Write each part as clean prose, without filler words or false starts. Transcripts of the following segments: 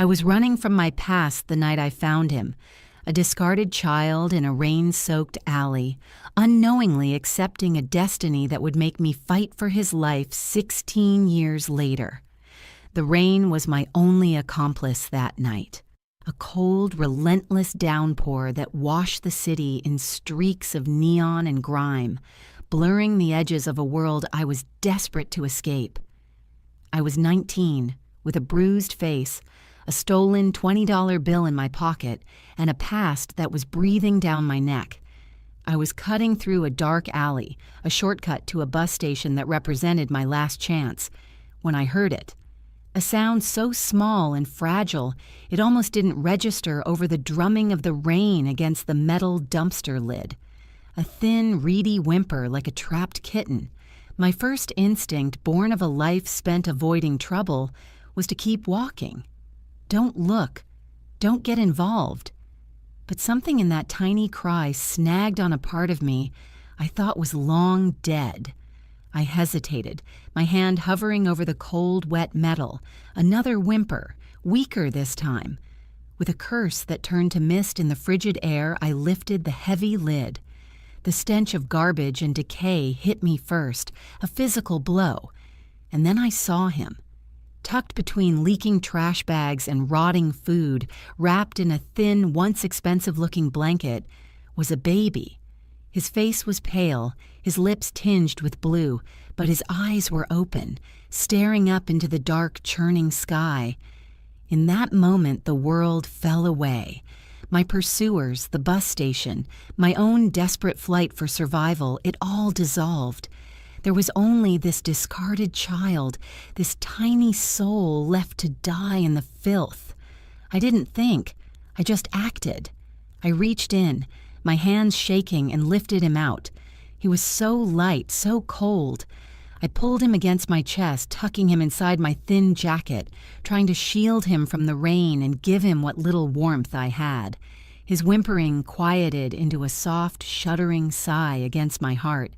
I was running from my past the night I found him, a discarded child in a rain-soaked alley, unknowingly accepting a destiny that would make me fight for his life 16 years later. The rain was my only accomplice that night. A cold, relentless downpour that washed the city in streaks of neon and grime, blurring the edges of a world I was desperate to escape. I was 19, with a bruised face, a stolen $20 bill in my pocket, and a past that was breathing down my neck. I was cutting through a dark alley, a shortcut to a bus station that represented my last chance, when I heard it. A sound so small and fragile, it almost didn't register over the drumming of the rain against the metal dumpster lid. A thin, reedy whimper like a trapped kitten. My first instinct, born of a life spent avoiding trouble, was to keep walking. Don't look. Don't get involved. But something in that tiny cry snagged on a part of me I thought was long dead. I hesitated, my hand hovering over the cold, wet metal. Another whimper, weaker this time. With a curse that turned to mist in the frigid air, I lifted the heavy lid. The stench of garbage and decay hit me first, a physical blow. And then I saw him. Tucked between leaking trash bags and rotting food, wrapped in a thin, once expensive-looking blanket, was a baby. His face was pale, his lips tinged with blue, but his eyes were open, staring up into the dark, churning sky. In that moment, the world fell away. My pursuers, the bus station, my own desperate flight for survival, it all dissolved. There was only this discarded child, this tiny soul left to die in the filth. I didn't think. I just acted. I reached in, my hands shaking, and lifted him out. He was so light, so cold. I pulled him against my chest, tucking him inside my thin jacket, trying to shield him from the rain and give him what little warmth I had. His whimpering quieted into a soft, shuddering sigh against my heart.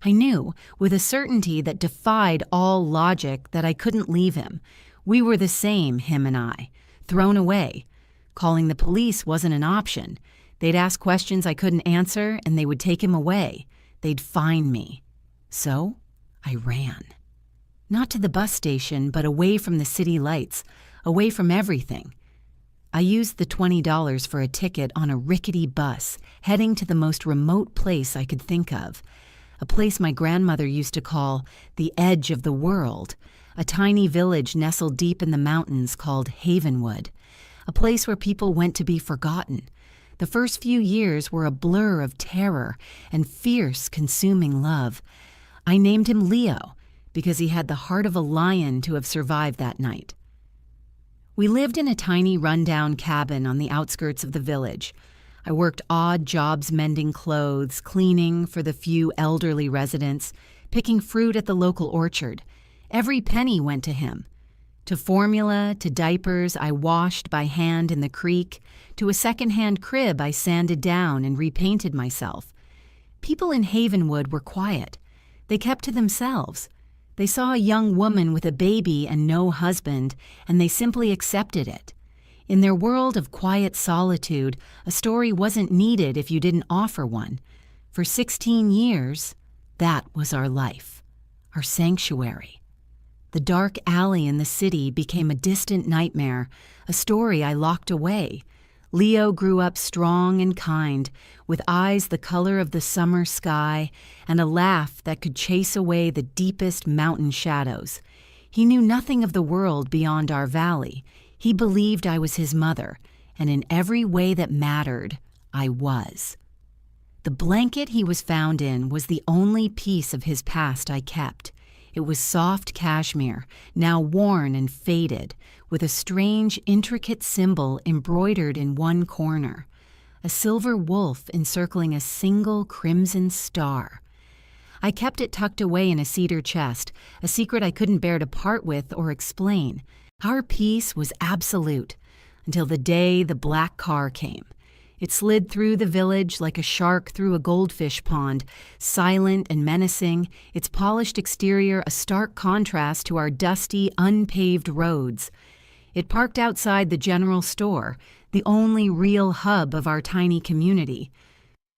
I knew, with a certainty that defied all logic, that I couldn't leave him. We were the same, him and I, thrown away. Calling the police wasn't an option. They'd ask questions I couldn't answer, and they would take him away. They'd find me. So I ran. Not to the bus station, but away from the city lights, away from everything. I used the $20 for a ticket on a rickety bus, heading to the most remote place I could think of. A place my grandmother used to call the edge of the world, a tiny village nestled deep in the mountains called Havenwood, a place where people went to be forgotten. The first few years were a blur of terror and fierce, consuming love. I named him Leo because he had the heart of a lion to have survived that night. We lived in a tiny rundown cabin on the outskirts of the village. I worked odd jobs mending clothes, cleaning for the few elderly residents, picking fruit at the local orchard. Every penny went to him. To formula, to diapers I washed by hand in the creek, to a second-hand crib I sanded down and repainted myself. People in Havenwood were quiet. They kept to themselves. They saw a young woman with a baby and no husband, and they simply accepted it. In their world of quiet solitude, a story wasn't needed if you didn't offer one. For 16 years, that was our life, our sanctuary. The dark alley in the city became a distant nightmare, a story I locked away. Leo grew up strong and kind, with eyes the color of the summer sky and a laugh that could chase away the deepest mountain shadows. He knew nothing of the world beyond our valley. He believed I was his mother, and in every way that mattered, I was. The blanket he was found in was the only piece of his past I kept. It was soft cashmere, now worn and faded, with a strange, intricate symbol embroidered in one corner, a silver wolf encircling a single crimson star. I kept it tucked away in a cedar chest, a secret I couldn't bear to part with or explain. Our peace was absolute, until the day the black car came. It slid through the village like a shark through a goldfish pond, silent and menacing, its polished exterior a stark contrast to our dusty, unpaved roads. It parked outside the general store, the only real hub of our tiny community.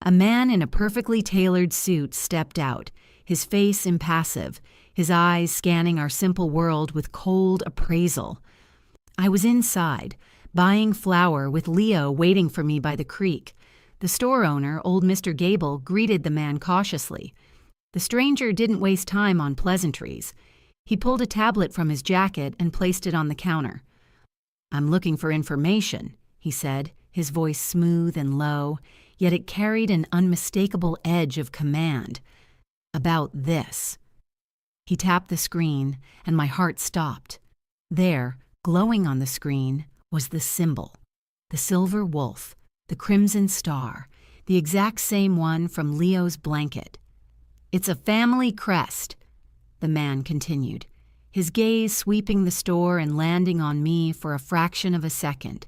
A man in a perfectly tailored suit stepped out, his face impassive, his eyes scanning our simple world with cold appraisal. I was inside, buying flour with Leo waiting for me by the creek. The store owner, old Mr. Gable, greeted the man cautiously. The stranger didn't waste time on pleasantries. He pulled a tablet from his jacket and placed it on the counter. "I'm looking for information," he said, his voice smooth and low, yet it carried an unmistakable edge of command. "About this." He tapped the screen, and my heart stopped. There, glowing on the screen, was the symbol, the silver wolf, the crimson star, the exact same one from Leo's blanket. "It's a family crest," the man continued, his gaze sweeping the store and landing on me for a fraction of a second.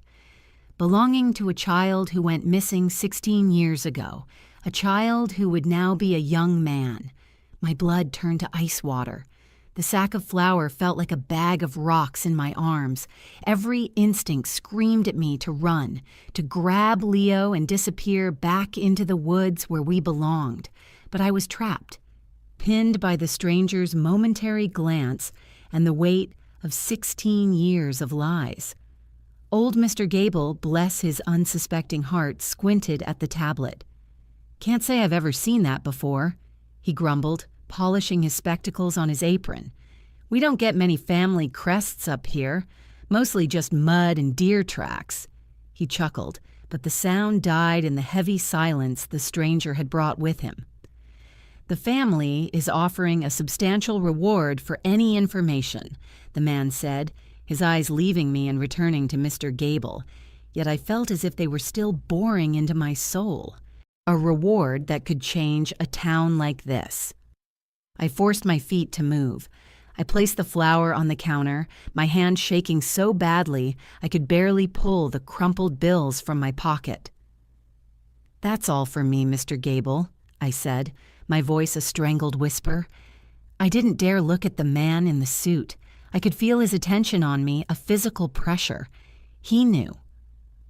"Belonging to a child who went missing 16 years ago, a child who would now be a young man." My blood turned to ice water. The sack of flour felt like a bag of rocks in my arms. Every instinct screamed at me to run, to grab Leo and disappear back into the woods where we belonged. But I was trapped, pinned by the stranger's momentary glance and the weight of 16 years of lies. Old Mr. Gable, bless his unsuspecting heart, squinted at the tablet. "Can't say I've ever seen that before," he grumbled, polishing his spectacles on his apron. "We don't get many family crests up here, mostly just mud and deer tracks." He chuckled, but the sound died in the heavy silence the stranger had brought with him. "The family is offering a substantial reward for any information," the man said, his eyes leaving me and returning to Mr. Gable, yet I felt as if they were still boring into my soul. A reward that could change a town like this. I forced my feet to move. I placed the flour on the counter, my hand shaking so badly I could barely pull the crumpled bills from my pocket. "That's all for me, Mr. Gable," I said, my voice a strangled whisper. I didn't dare look at the man in the suit. I could feel his attention on me, a physical pressure. He knew,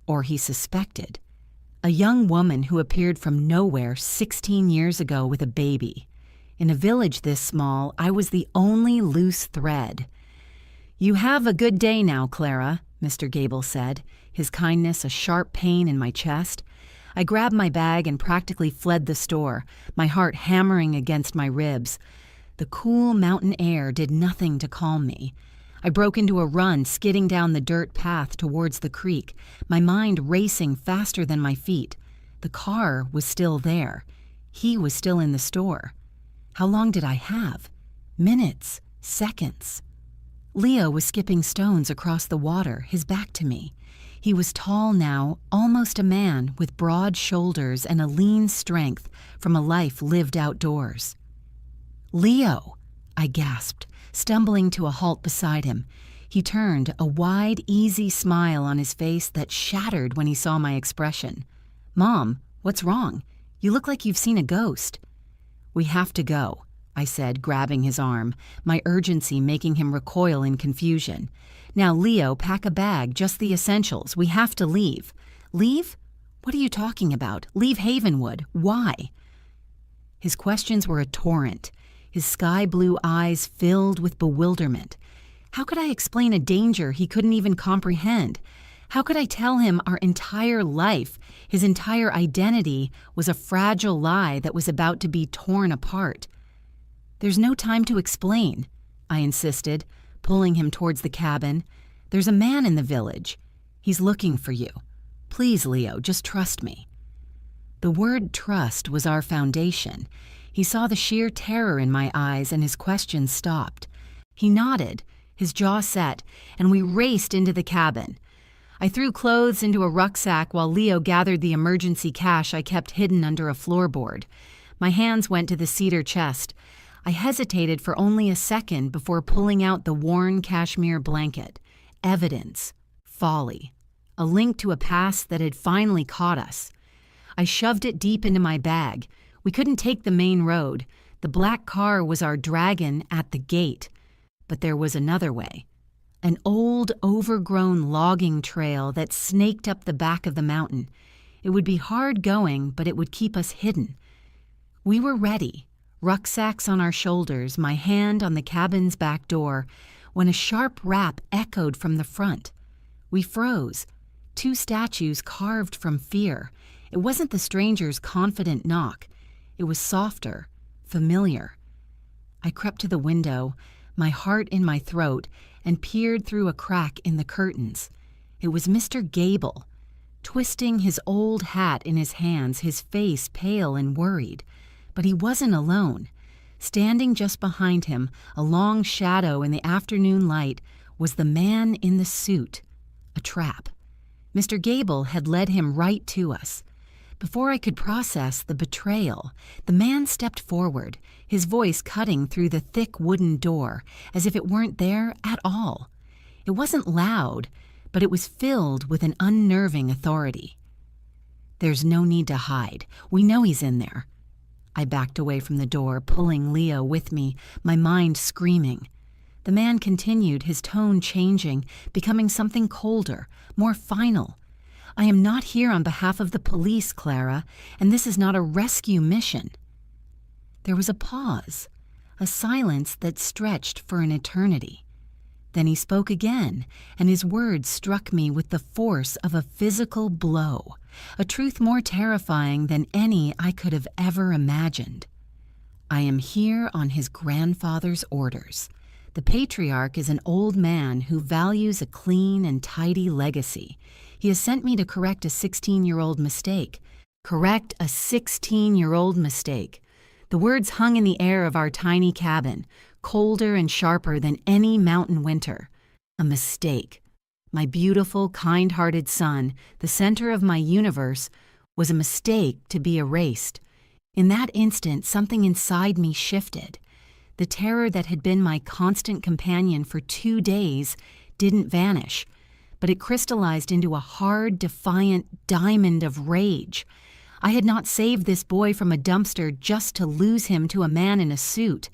or he suspected. A young woman who appeared from nowhere 16 years ago with a baby. In a village this small, I was the only loose thread. "You have a good day now, Clara," Mr. Gable said, his kindness a sharp pain in my chest. I grabbed my bag and practically fled the store, my heart hammering against my ribs. The cool mountain air did nothing to calm me. I broke into a run, skidding down the dirt path towards the creek, my mind racing faster than my feet. The car was still there. He was still in the store. How long did I have? Minutes, seconds. Leo was skipping stones across the water, his back to me. He was tall now, almost a man, with broad shoulders and a lean strength from a life lived outdoors. "Leo!" I gasped, stumbling to a halt beside him. He turned, a wide, easy smile on his face that shattered when he saw my expression. "Mom, what's wrong? You look like you've seen a ghost." "We have to go," I said, grabbing his arm, my urgency making him recoil in confusion. "Now, Leo, pack a bag, just the essentials. We have to leave." "Leave? What are you talking about? Leave Havenwood. Why?" His questions were a torrent. His sky-blue eyes filled with bewilderment. How could I explain a danger he couldn't even comprehend? How could I tell him our entire life, his entire identity, was a fragile lie that was about to be torn apart? "There's no time to explain," I insisted, pulling him towards the cabin. "There's a man in the village. He's looking for you. Please, Leo, just trust me." The word trust was our foundation. He saw the sheer terror in my eyes and his questions stopped. He nodded, his jaw set, and we raced into the cabin. I threw clothes into a rucksack while Leo gathered the emergency cash I kept hidden under a floorboard. My hands went to the cedar chest. I hesitated for only a second before pulling out the worn cashmere blanket. Evidence. Folly. A link to a past that had finally caught us. I shoved it deep into my bag. We couldn't take the main road. The black car was our dragon at the gate. But there was another way. an old, overgrown logging trail that snaked up the back of the mountain. It would be hard going, but it would keep us hidden. We were ready, rucksacks on our shoulders, my hand on the cabin's back door, when a sharp rap echoed from the front. We froze, 2 statues carved from fear. It wasn't the stranger's confident knock. It was softer, familiar. I crept to the window, my heart in my throat, and peered through a crack in the curtains. It was Mr. Gable, twisting his old hat in his hands, his face pale and worried. But he wasn't alone. Standing just behind him, a long shadow in the afternoon light, was the man in the suit. A trap. Mr. Gable had led him right to us. Before I could process the betrayal, the man stepped forward, his voice cutting through the thick wooden door, as if it weren't there at all. It wasn't loud, but it was filled with an unnerving authority. "There's no need to hide. We know he's in there." I backed away from the door, pulling Leo with me, my mind screaming. The man continued, his tone changing, becoming something colder, more final. "I am not here on behalf of the police, Clara, and this is not a rescue mission." There was a pause, a silence that stretched for an eternity. Then he spoke again, and his words struck me with the force of a physical blow, a truth more terrifying than any I could have ever imagined. "I am here on his grandfather's orders. The patriarch is an old man who values a clean and tidy legacy. He has sent me to correct a 16-year-old mistake. Correct a 16-year-old mistake." The words hung in the air of our tiny cabin, colder and sharper than any mountain winter. A mistake. My beautiful, kind-hearted son, the center of my universe, was a mistake to be erased. In that instant, something inside me shifted. The terror that had been my constant companion for 2 days didn't vanish, but it crystallized into a hard, defiant diamond of rage. I had not saved this boy from a dumpster just to lose him to a man in a suit.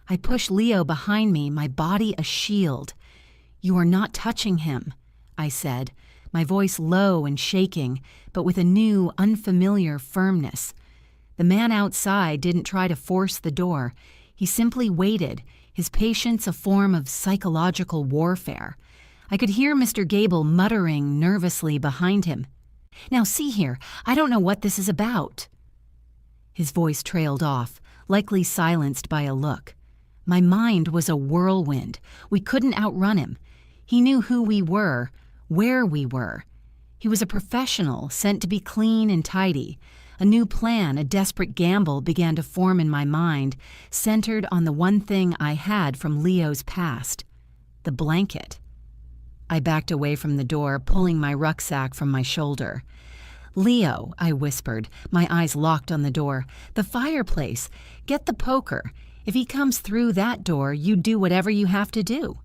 I pushed Leo behind me, my body a shield. "You are not touching him," I said, my voice low and shaking, but with a new, unfamiliar firmness. The man outside didn't try to force the door. He simply waited, his patience a form of psychological warfare. I could hear Mr. Gable muttering nervously behind him. "Now see here, I don't know what this is about." His voice trailed off, likely silenced by a look. My mind was a whirlwind. We couldn't outrun him. He knew who we were, where we were. He was a professional, sent to be clean and tidy. A new plan, a desperate gamble began to form in my mind, centered on the one thing I had from Leo's past: the blanket. I backed away from the door, pulling my rucksack from my shoulder. "Leo," I whispered, my eyes locked on the door. "The fireplace. Get the poker. If he comes through that door, you do whatever you have to do."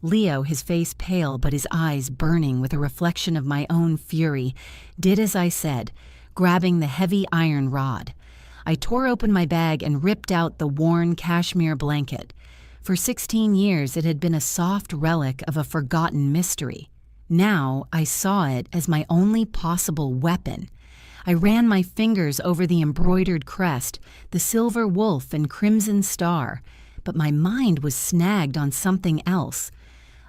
Leo, his face pale but his eyes burning with a reflection of my own fury, did as I said, grabbing the heavy iron rod. I tore open my bag and ripped out the worn cashmere blanket. For 16 years it had been a soft relic of a forgotten mystery. Now I saw it as my only possible weapon. I ran my fingers over the embroidered crest, the silver wolf and crimson star, but my mind was snagged on something else.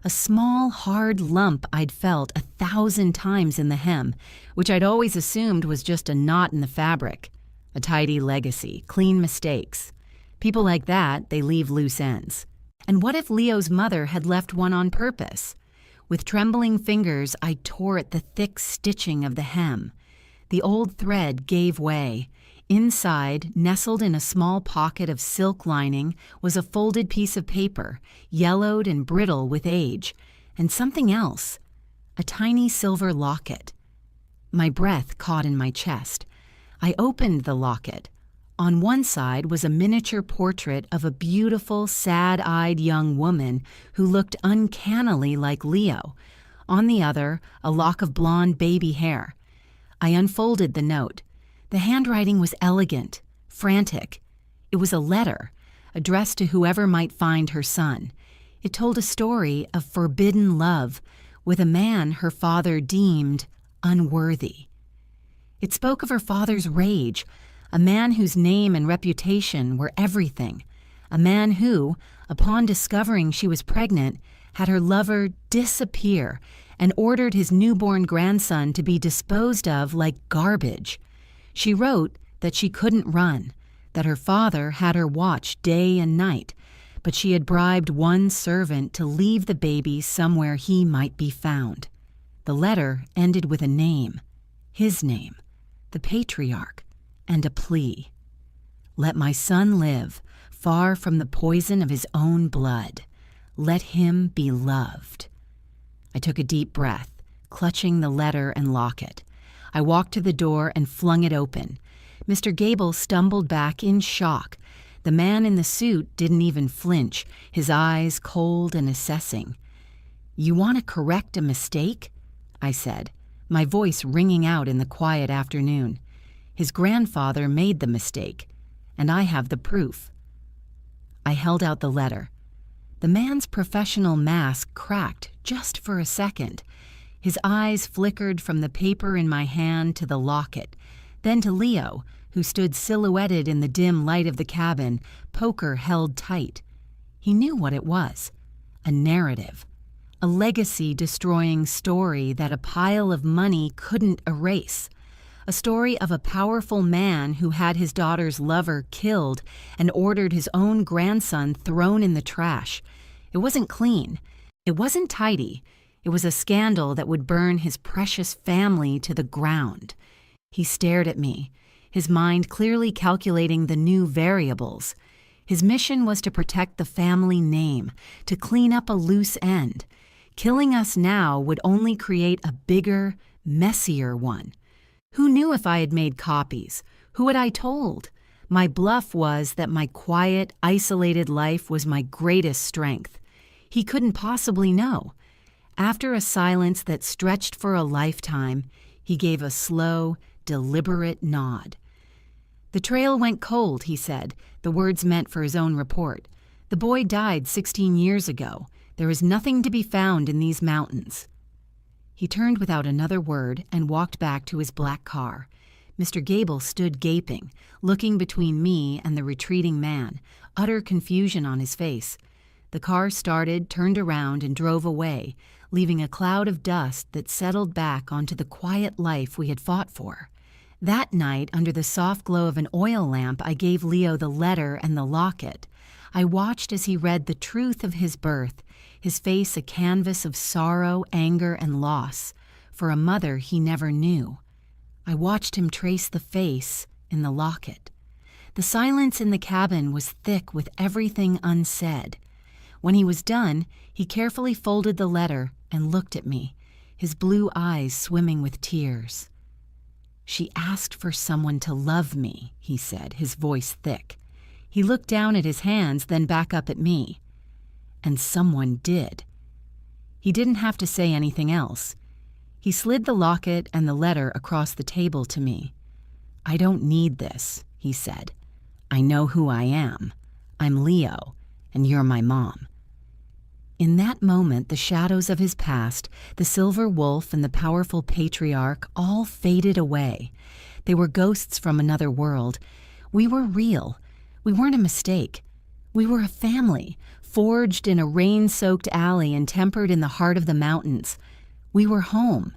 A small, hard lump I'd felt 1,000 times in the hem, which I'd always assumed was just a knot in the fabric. A tidy legacy, clean mistakes. People like that, they leave loose ends. And what if Leo's mother had left one on purpose? With trembling fingers, I tore at the thick stitching of the hem. The old thread gave way. Inside, nestled in a small pocket of silk lining, was a folded piece of paper, yellowed and brittle with age, and something else, a tiny silver locket. My breath caught in my chest. I opened the locket. On one side was a miniature portrait of a beautiful, sad-eyed young woman who looked uncannily like Leo. On the other, a lock of blonde baby hair. I unfolded the note. The handwriting was elegant, frantic. It was a letter, addressed to whoever might find her son. It told a story of forbidden love with a man her father deemed unworthy. It spoke of her father's rage, a man whose name and reputation were everything, a man who, upon discovering she was pregnant, had her lover disappear and ordered his newborn grandson to be disposed of like garbage. She wrote that she couldn't run, that her father had her watch day and night, but she had bribed one servant to leave the baby somewhere he might be found. The letter ended with a name, his name, the patriarch, and a plea. Let my son live, far from the poison of his own blood. Let him be loved. I took a deep breath, clutching the letter and locket. I walked to the door and flung it open. Mr. Gable stumbled back in shock. The man in the suit didn't even flinch, his eyes cold and assessing. "You want to correct a mistake?" I said, my voice ringing out in the quiet afternoon. "His grandfather made the mistake, and I have the proof." I held out the letter. The man's professional mask cracked just for a second. His eyes flickered from the paper in my hand to the locket, then to Leo, who stood silhouetted in the dim light of the cabin, poker held tight. He knew what it was, a narrative, a legacy-destroying story that a pile of money couldn't erase, a story of a powerful man who had his daughter's lover killed and ordered his own grandson thrown in the trash. It wasn't clean. It wasn't tidy. It was a scandal that would burn his precious family to the ground. He stared at me, his mind clearly calculating the new variables. His mission was to protect the family name, to clean up a loose end. Killing us now would only create a bigger, messier one. Who knew if I had made copies? Who had I told? My bluff was that my quiet, isolated life was my greatest strength. He couldn't possibly know. After a silence that stretched for a lifetime, he gave a slow, deliberate nod. "The trail went cold," he said, the words meant for his own report. "The boy died 16 years ago. There is nothing to be found in these mountains." He turned without another word and walked back to his black car. Mr. Gable stood gaping, looking between me and the retreating man, utter confusion on his face. The car started, turned around, and drove away, leaving a cloud of dust that settled back onto the quiet life we had fought for. That night, under the soft glow of an oil lamp, I gave Leo the letter and the locket. I watched as he read the truth of his birth, his face a canvas of sorrow, anger, and loss, for a mother he never knew. I watched him trace the face in the locket. The silence in the cabin was thick with everything unsaid. When he was done, he carefully folded the letter and looked at me, his blue eyes swimming with tears. "She asked for someone to love me," he said, his voice thick. He looked down at his hands, then back up at me. "And someone did." He didn't have to say anything else. He slid the locket and the letter across the table to me. "I don't need this," he said. "I know who I am. I'm Leo, and you're my mom." In that moment, the shadows of his past, the silver wolf and the powerful patriarch, all faded away. They were ghosts from another world. We were real. We weren't a mistake. We were a family, forged in a rain-soaked alley and tempered in the heart of the mountains. We were home.